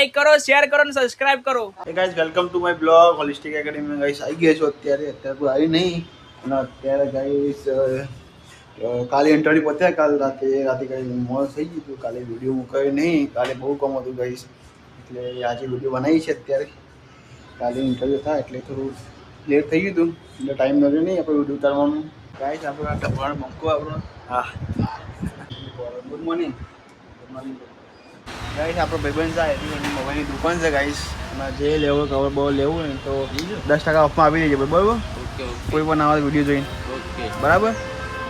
Like કરો, share કરો અને સબસ્ક્રાઇબ કરો. હે guys, welcome to my blog holistic academy. Guys આવી ગયા છો અત્યારે કોઈ આવી નહીં. અને અત્યારે ગાઈસ કાલે ઇન્ટરવ્યુ પત્યા. કાલ રાતે કાંઈ મોડ થઈ ગયું હતું. કાલે વિડીયો મૂકાયો નહીં. કાલે બહુ કામ હતું ગાઈસ, એટલે આજે વિડીયો બનાવી છે. અત્યારે કાલે ઇન્ટરવ્યુ થાય એટલે થોડું લેટ થઈ ગયું હતું, એટલે ટાઈમ મળ્યો નહીં આપણે વિડીયો ઉતારવાનું. ગાઈસ આપણો આ ટપવાનો બંકો આપણો. હા, good morning. Good morning guys. આપણો ભાઈબંધ છે એની મોબાઈલની દુકાન છે ગાઈસ. અને જે લેવો કવર બહુ લેવું ને તો 10% ઓફમાં આપી દેજો બરાબર. ઓકે કોઈ પણ આવા વિડીયો જોઈને. ઓકે બરાબર.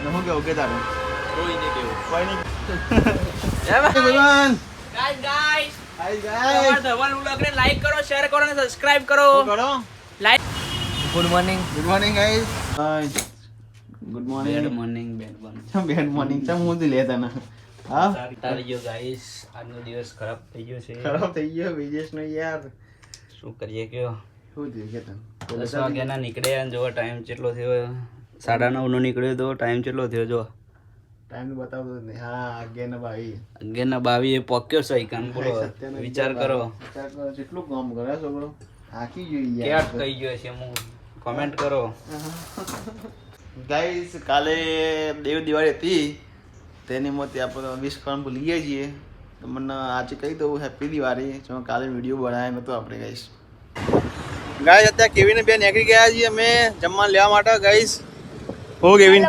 અને શું કેવું કે તારું કોઈ નહીં કેવું કોઈ નહીં. ગાઈસ ગાઈસ હાય તમારા ધવલ વ્લોગને લાઈક કરો, શેર કરો અને સબસ્ક્રાઇબ કરો. કરો. Like. Good morning. Good morning guys. Good morning. Bad morning bad morning. Bad morning ચમ હું લેતા ના. હા, તારી ગયો ગાઈસ. આજનો દિવસ ખરાબ થઈ ગયો છે. ખરાબ થઈ ગયો વિજેશ નો યાર. શું કરીએ કયો? શું થયું કે તને? 10 વાગ્યાના નીકળ્યા અને જો ટાઈમ કેટલો થયો. 9:30 નો નીકળ્યો તો ટાઈમ કેટલો થયો જો. ટાઈમ બતાવતો જ નહીં. હા, 11:22. 11:22 પોક્યો છે ઈકાન. બોલો વિચાર કરો. વિચાર કરો કેટલું કામ કરે છોકરો. આખી જોઈએ ક્યાં થઈ ગયો છે હું કોમેન્ટ કરો. ગાઈસ કાલે દેવ દિવાળી હતી, તેની મોતે આપણે વિશ કરવાનું ભૂલી ગયા છીએ. તો મને આજે કહી દઉં હેપી દિવાળી. જો કાલે વિડીયો બનાવ્યો નહોતો આપણે ગાઈસ. ગાઈસ અત્યારે કેવીને બે નીકળી ગયા છીએ અમે જમવાનું લેવા માટે ગાઈસ. હો કેવીન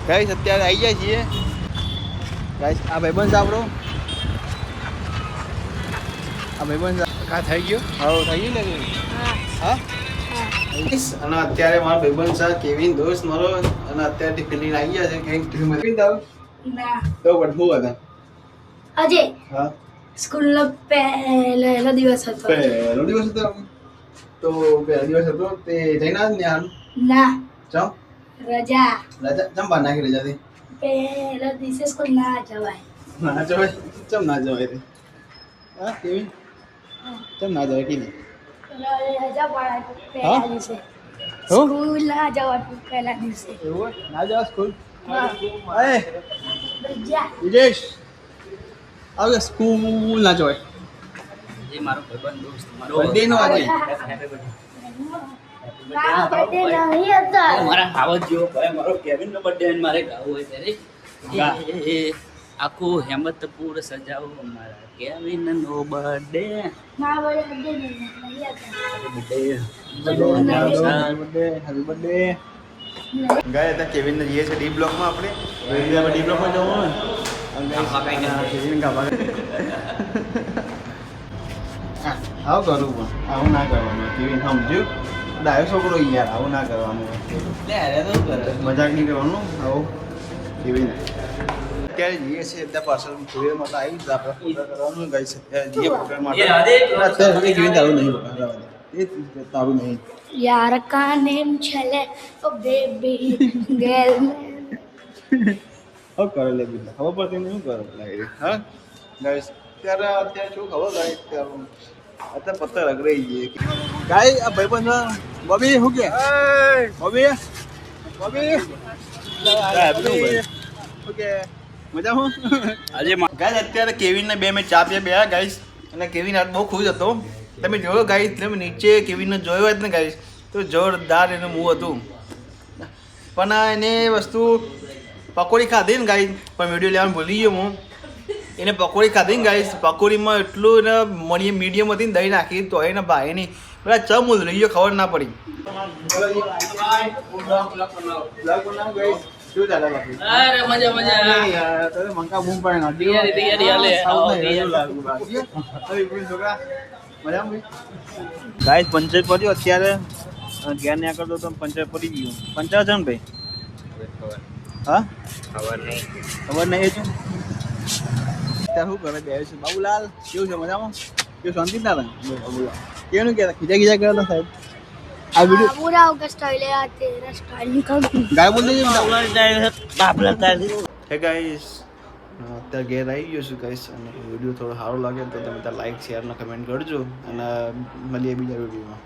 ગાઈસ અત્યારે આવી ગયા છીએ ગાઈસ. આ ભાઈબંધ છે આપણો. આ ભાઈબંધ કા થઈ ગયો? હા થઈ ગયું ને. હા. અને અત્યારે મારો ભાઈબંધ છે કેવિન, દોસ્ત મારો. અને અત્યારે ટિફિન આવી ગયા છે. કંઈક ટિફિન ટિફિન દાવ ના તો બધું હતા. આજે હા, સ્કૂલનો પહેલો દિવસ હતો. પહેલો દિવસ હતો. તો પહેલો દિવસ હતો તે જઈને આજ ને હાલ ના ચમ રજા. રાજા ચમ બહાર નાખી રજાથી. પહેલો દિવસે સ્કૂલ ના જવાય. ના જવાય. ચમ ના જવાય રે? હા કેવિન ચમ ના જવાય કે નહીં? રજા પડાય હા? પહેલા દિવસે. હું? સ્કૂલ ના જવાય પહેલા દિવસે. એવું હોય? ના જવા સ્કૂલ? હા. અરે રજા. વિજેશ આવે સ્કૂલ ના જવાય. જે મારો ભાઈબંધ દોસ્ત મારો બર્થડે નો આજે. ના બર્થડે નહીં હતો. મારા હાવજ જેવો ભાઈ મારો કેવિન નો બર્થડે અને મારે ગાવું હોય ત્યારે આખું હેમતપુર સજાવો મારા કેવિન નો બર્થડે. મારો બર્થડે નહીં હતો. ગાય હતા કેવિન ને જઈએ છે ડી બ્લોક માં આપણે. ડી બ્લોક માં જવાનું આવું કરું પણ આવું ના કરવાનું. કેવિન સમજ્યું? ડાયો છોકરો યાર, આવું ના કરવાનું. મજાક નહીં કરવાનું. આવું કેવિન અત્યારે જઈએ છીએ ત્યાં પાછળ કુરિયર માટે આવી જ આપણે ફોટો કરવાનું ગઈ છે. અત્યારે જઈએ ફોટો માટે. અત્યારે સુધી કેવિન તારું નહીં એ તારું નહીં. यार का नेम चले ओ बेबी गर्ल. હવે કરે લે બીજા ખબર પડતી નહીં શું કરે લાગે. હા ગાઈસ અત્યારે શું ખબર ગાઈસ અત્યારે પત્તા રગડાઈ ગઈ ગાય. આ ભાઈબંધ બોબી શું કે બોબી બોબી શું કે મજામાં? આજે ગાઈસ અત્યારે કેવિન ને બે મેં ચા પીએ બે ગાઈસ. અને કેવિન આજ બહુ ખુશ હતો. તમે જોયો ગાઈસ, તમે નીચે કેવિનને જોયો હોય ને ગાઈસ તો જોરદાર એનું મું હતું. પણ એને વસ્તુ પકોડી ખાધી ને ગાઈસ, પણ વિડીયો લેવાનું ભૂલી ગયો હું. એને પકોડી ખાધી ને ગાઈસ, પકોડીમાં એટલું એને મળી મીડિયમ હતી ને દહીં નાખી તો એને ભાઈ નહીં પેલા ચમ ઉધરી ગયો ખબર ના પડી. શું ચાલે બાકી? અરે મજા મજા મંકા બૂમ પાડે ગાઈસ. પંચાયત પડ્યો અત્યારે જ્ઞાન ત્યાં કરતો તો પંચાયત પડી ગયું. પંચાયત છે ને ભાઈ? હા ખબર નહીં. ખબર નહીં છે. અત્યારે શું કરે બે છે બાબુલાલ? કેવું છે મજામાં? કેવું શાંતિ ના રહે? બાબુલાલ કેવું કહેતા ખીજા ખીજા કરતા સાહેબ? આ વિડીયો पूरा होगा स्टाइल है तेरा स्टाइल निकल. ગાય બોલ દેજે હે ગાઈસ. અત્યારે ઘેર આવી ગયો છું ગાઈસ. અને વિડીયો થોડો સારો લાગે તો તમે લાઈક શેર અને કમેન્ટ કરજો. અને મળીએ બીજા વિડીયોમાં.